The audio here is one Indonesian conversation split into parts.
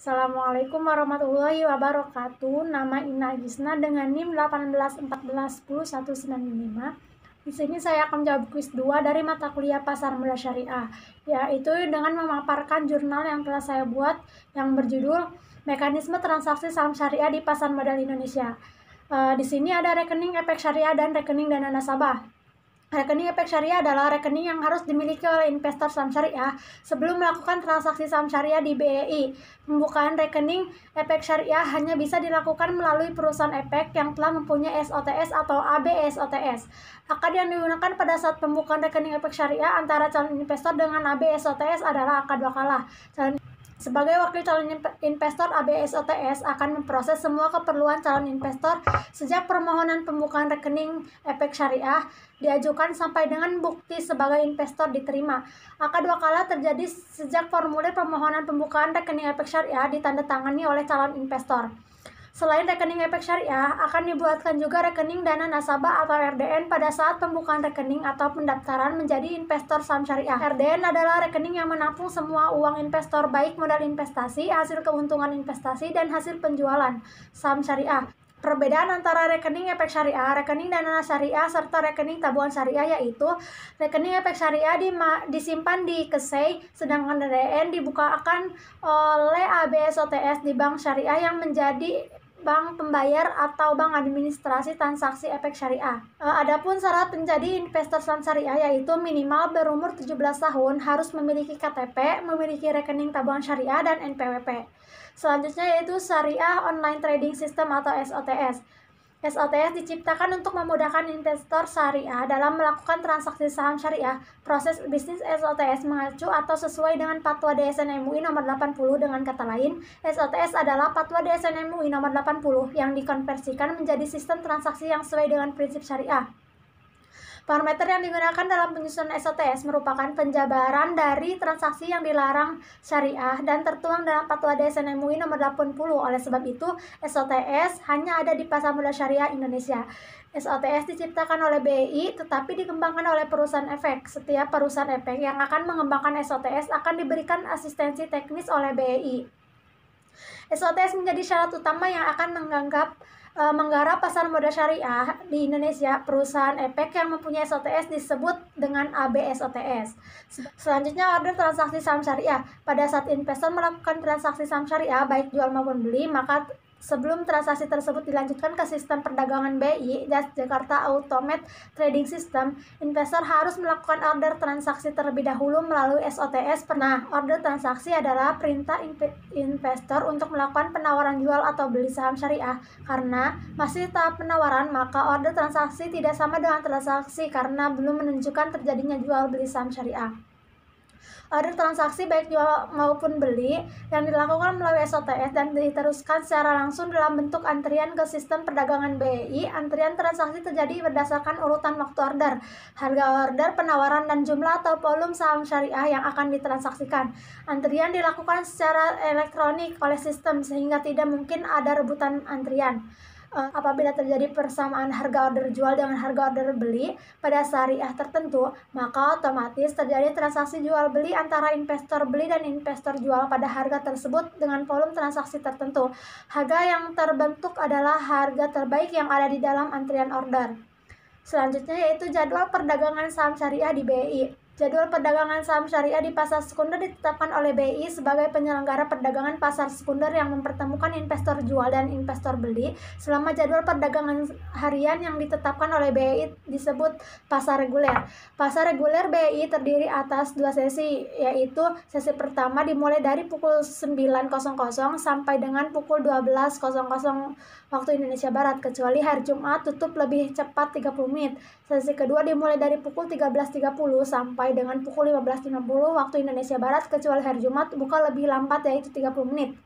Assalamualaikum warahmatullahi wabarakatuh. Nama Ina Gisna dengan NIM 1814101995. Di sini saya akan menjawab kuis 2 dari mata kuliah Pasar Modal Syariah, yaitu dengan memaparkan jurnal yang telah saya buat yang berjudul Mekanisme Transaksi Saham Syariah di Pasar Modal Indonesia. Di sini ada rekening efek syariah dan rekening dana nasabah. Rekening efek syariah adalah rekening yang harus dimiliki oleh investor saham syariah sebelum melakukan transaksi saham syariah di BEI. Pembukaan rekening efek syariah hanya bisa dilakukan melalui perusahaan efek yang telah mempunyai SOTS atau ABSOTS. Akad yang digunakan pada saat pembukaan rekening efek syariah antara calon investor dengan ABSOTS adalah akad wakalah. Sebagai wakil calon investor, ABSOTS akan memproses semua keperluan calon investor sejak permohonan pembukaan rekening efek syariah diajukan sampai dengan bukti sebagai investor diterima. Akad wakalah terjadi sejak formulir permohonan pembukaan rekening efek syariah ditandatangani oleh calon investor. Selain rekening efek syariah, akan dibuatkan juga rekening dana nasabah atau RDN pada saat pembukaan rekening atau pendaftaran menjadi investor saham syariah. RDN adalah rekening yang menampung semua uang investor, baik modal investasi, hasil keuntungan investasi, dan hasil penjualan saham syariah. Perbedaan antara rekening efek syariah, rekening dana syariah, serta rekening tabungan syariah yaitu rekening efek syariah disimpan di KSEI, sedangkan RDN dibukakan oleh ABSOTS di bank syariah yang menjadi bank pembayar atau bank administrasi transaksi efek syariah. Adapun syarat menjadi investor saham syariah yaitu minimal berumur 17 tahun, harus memiliki KTP, memiliki rekening tabungan syariah, dan NPWP. Selanjutnya yaitu Syariah Online Trading System atau SOTS. SOTS diciptakan untuk memudahkan investor syariah dalam melakukan transaksi saham syariah. Proses bisnis SOTS mengacu atau sesuai dengan Fatwa DSN MUI nomor 80. Dengan kata lain, SOTS adalah Fatwa DSN MUI nomor 80 yang dikonversikan menjadi sistem transaksi yang sesuai dengan prinsip syariah. Parameter yang digunakan dalam penyusunan SOTS merupakan penjabaran dari transaksi yang dilarang syariah dan tertuang dalam Fatwa DSN MUI nomor 80. Oleh sebab itu, SOTS hanya ada di Pasar Modal Syariah Indonesia. SOTS diciptakan oleh BEI tetapi dikembangkan oleh perusahaan efek. Setiap perusahaan efek yang akan mengembangkan SOTS akan diberikan asistensi teknis oleh BEI. SOTS menjadi syarat utama yang akan menggarap pasar modal syariah di Indonesia. Perusahaan efek yang mempunyai SOTS disebut dengan ABSOTS. Selanjutnya, order transaksi saham syariah. Pada saat investor melakukan transaksi saham syariah baik jual maupun beli, maka sebelum transaksi tersebut dilanjutkan ke sistem perdagangan BI, Jakarta Automated Trading System, investor harus melakukan order transaksi terlebih dahulu melalui SOTS. Order transaksi adalah perintah investor untuk melakukan penawaran jual atau beli saham syariah. Karena masih tahap penawaran, maka order transaksi tidak sama dengan transaksi karena belum menunjukkan terjadinya jual beli saham syariah. Order transaksi baik jual maupun beli yang dilakukan melalui SOTS dan diteruskan secara langsung dalam bentuk antrian ke sistem perdagangan BEI. Antrian transaksi terjadi berdasarkan urutan waktu order, harga order, penawaran, dan jumlah atau volume saham syariah yang akan ditransaksikan. Antrian dilakukan secara elektronik oleh sistem sehingga tidak mungkin ada rebutan antrian. Apabila terjadi persamaan harga order jual dengan harga order beli pada syariah tertentu, maka otomatis terjadi transaksi jual beli antara investor beli dan investor jual pada harga tersebut dengan volume transaksi tertentu. Harga yang terbentuk adalah harga terbaik yang ada di dalam antrian order. Selanjutnya yaitu jadwal perdagangan saham syariah di BEI. Jadwal perdagangan saham syariah di pasar sekunder ditetapkan oleh BEI sebagai penyelenggara perdagangan pasar sekunder yang mempertemukan investor jual dan investor beli selama jadwal perdagangan harian yang ditetapkan oleh BEI disebut pasar reguler. Pasar reguler BEI terdiri atas 2 sesi, yaitu sesi pertama dimulai dari pukul 9.00 sampai dengan pukul 12.00 waktu Indonesia Barat, kecuali hari Jumat tutup lebih cepat 30 menit. Sesi kedua dimulai dari pukul 13.30 sampai dengan pukul 15.50 waktu Indonesia Barat, kecuali hari Jumat buka lebih lambat yaitu 30 menit.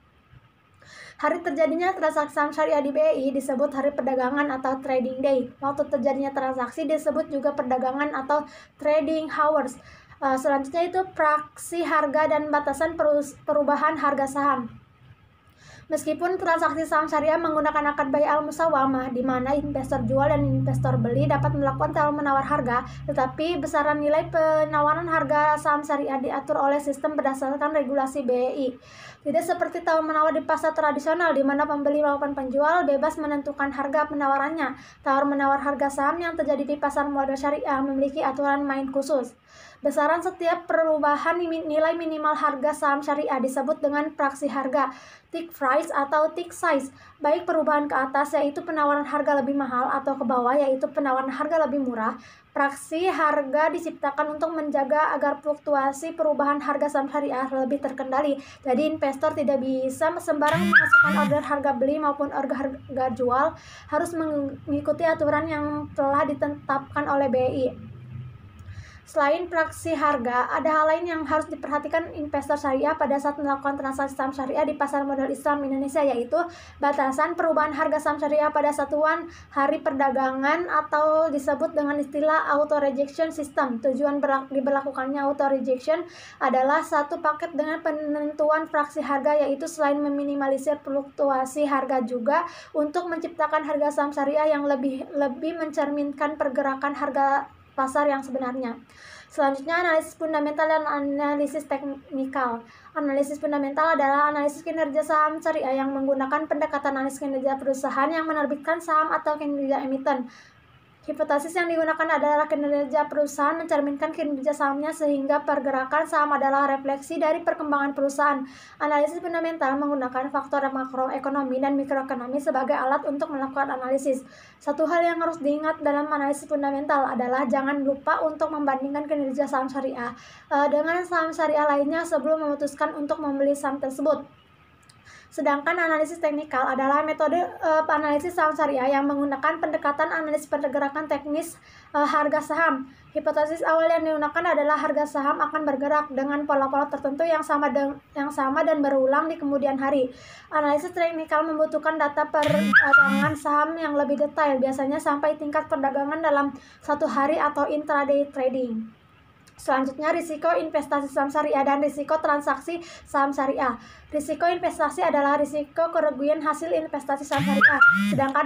Hari terjadinya transaksi saham syariah di BEI disebut hari perdagangan atau trading day. Waktu terjadinya transaksi disebut juga perdagangan atau trading hours. Selanjutnya itu praksi harga dan batasan perubahan harga saham. Meskipun transaksi saham syariah menggunakan akad bai al-musawamah di mana investor jual dan investor beli dapat melakukan tawar-menawar harga, tetapi besaran nilai penawaran harga saham syariah diatur oleh sistem berdasarkan regulasi BEI. Tidak seperti tawar-menawar di pasar tradisional di mana pembeli maupun penjual bebas menentukan harga penawarannya. Tawar-menawar harga saham yang terjadi di pasar modal syariah memiliki aturan main khusus. Besaran setiap perubahan nilai minimal harga saham syariah disebut dengan fraksi harga, tick price atau tick size. Baik perubahan ke atas yaitu penawaran harga lebih mahal atau ke bawah yaitu penawaran harga lebih murah. Fraksi harga diciptakan untuk menjaga agar fluktuasi perubahan harga saham syariah lebih terkendali. Jadi investor tidak bisa sembarang memasukkan order harga beli maupun order harga jual, harus mengikuti aturan yang telah ditetapkan oleh BI. Selain fraksi harga, ada hal lain yang harus diperhatikan investor syariah pada saat melakukan transaksi saham syariah di pasar modal Islam Indonesia, yaitu batasan perubahan harga saham syariah pada satuan hari perdagangan atau disebut dengan istilah auto rejection system. Tujuan diberlakukannya auto rejection adalah satu paket dengan penentuan fraksi harga, yaitu selain meminimalisir fluktuasi harga juga untuk menciptakan harga saham syariah yang lebih mencerminkan pergerakan harga pasar yang sebenarnya. Selanjutnya, analisis fundamental dan analisis teknikal. Analisis fundamental adalah analisis kinerja saham syariah yang menggunakan pendekatan analisis kinerja perusahaan yang menerbitkan saham atau kinerja emiten. Hipotesis yang digunakan adalah kinerja perusahaan mencerminkan kinerja sahamnya sehingga pergerakan saham adalah refleksi dari perkembangan perusahaan. Analisis fundamental menggunakan faktor makroekonomi dan mikroekonomi sebagai alat untuk melakukan analisis. Satu hal yang harus diingat dalam analisis fundamental adalah jangan lupa untuk membandingkan kinerja saham syariah dengan saham syariah lainnya sebelum memutuskan untuk membeli saham tersebut. Sedangkan analisis teknikal adalah metode analisis saham syariah yang menggunakan pendekatan analisis pergerakan teknis harga saham. Hipotesis awal yang digunakan adalah harga saham akan bergerak dengan pola-pola tertentu yang sama dan berulang di kemudian hari. Analisis teknikal membutuhkan data perdagangan saham yang lebih detail, biasanya sampai tingkat perdagangan dalam satu hari atau intraday trading. Selanjutnya, risiko investasi saham syariah dan risiko transaksi saham syariah. Risiko investasi adalah risiko kerugian hasil investasi saham syariah, sedangkan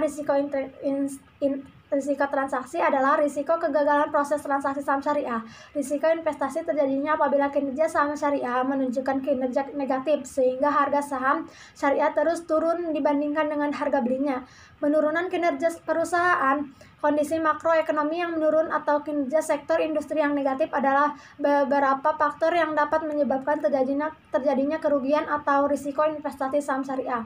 risiko transaksi adalah risiko kegagalan proses transaksi saham syariah. Risiko investasi terjadinya apabila kinerja saham syariah menunjukkan kinerja negatif sehingga harga saham syariah terus turun dibandingkan dengan harga belinya. Penurunan kinerja perusahaan, kondisi makroekonomi yang menurun atau kinerja sektor industri yang negatif adalah beberapa faktor yang dapat menyebabkan terjadinya kerugian atau risiko investasi saham syariah.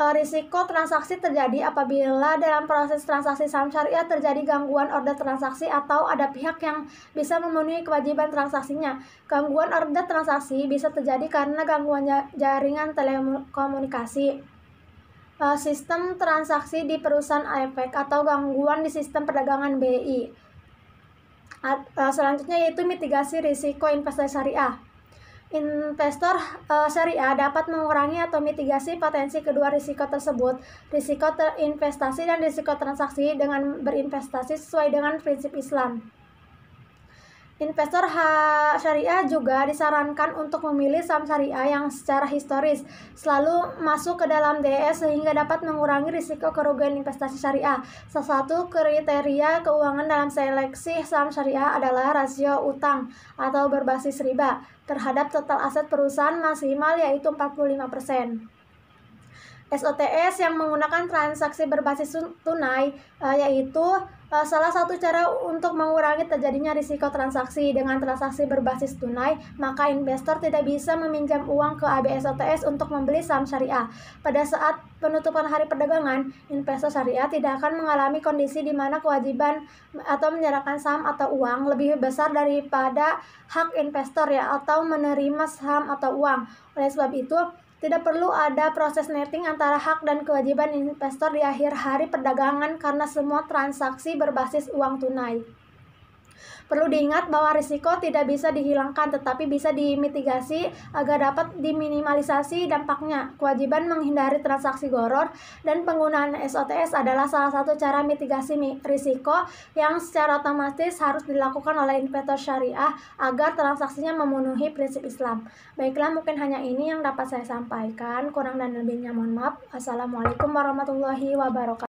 Risiko transaksi terjadi apabila dalam proses transaksi saham syariah terjadi gangguan order transaksi atau ada pihak yang bisa memenuhi kewajiban transaksinya. Gangguan order transaksi bisa terjadi karena gangguan jaringan telekomunikasi, sistem transaksi di perusahaan efek, atau gangguan di sistem perdagangan BI. Selanjutnya yaitu mitigasi risiko investasi syariah. Investor syariah dapat mengurangi atau mitigasi potensi kedua risiko tersebut, risiko investasi dan risiko transaksi, dengan berinvestasi sesuai dengan prinsip Islam. Investor syariah juga disarankan untuk memilih saham syariah yang secara historis selalu masuk ke dalam DES sehingga dapat mengurangi risiko kerugian investasi syariah. Salah satu kriteria keuangan dalam seleksi saham syariah adalah rasio utang atau berbasis riba terhadap total aset perusahaan maksimal, yaitu 45%. SOTS yang menggunakan transaksi berbasis tunai yaitu salah satu cara untuk mengurangi terjadinya risiko transaksi. Dengan transaksi berbasis tunai, maka investor tidak bisa meminjam uang ke ABSOTS untuk membeli saham syariah. Pada saat penutupan hari perdagangan, investor syariah tidak akan mengalami kondisi di mana kewajiban atau menyerahkan saham atau uang lebih besar daripada hak investor atau menerima saham atau uang. Oleh sebab itu, tidak perlu ada proses netting antara hak dan kewajiban investor di akhir hari perdagangan karena semua transaksi berbasis uang tunai. Perlu diingat bahwa risiko tidak bisa dihilangkan tetapi bisa dimitigasi agar dapat diminimalisasi dampaknya. Kewajiban menghindari transaksi goror dan penggunaan SOTS adalah salah satu cara mitigasi risiko yang secara otomatis harus dilakukan oleh investor syariah agar transaksinya memenuhi prinsip Islam. Baiklah, mungkin hanya ini yang dapat saya sampaikan. Kurang dan lebihnya mohon maaf. Assalamualaikum warahmatullahi wabarakatuh.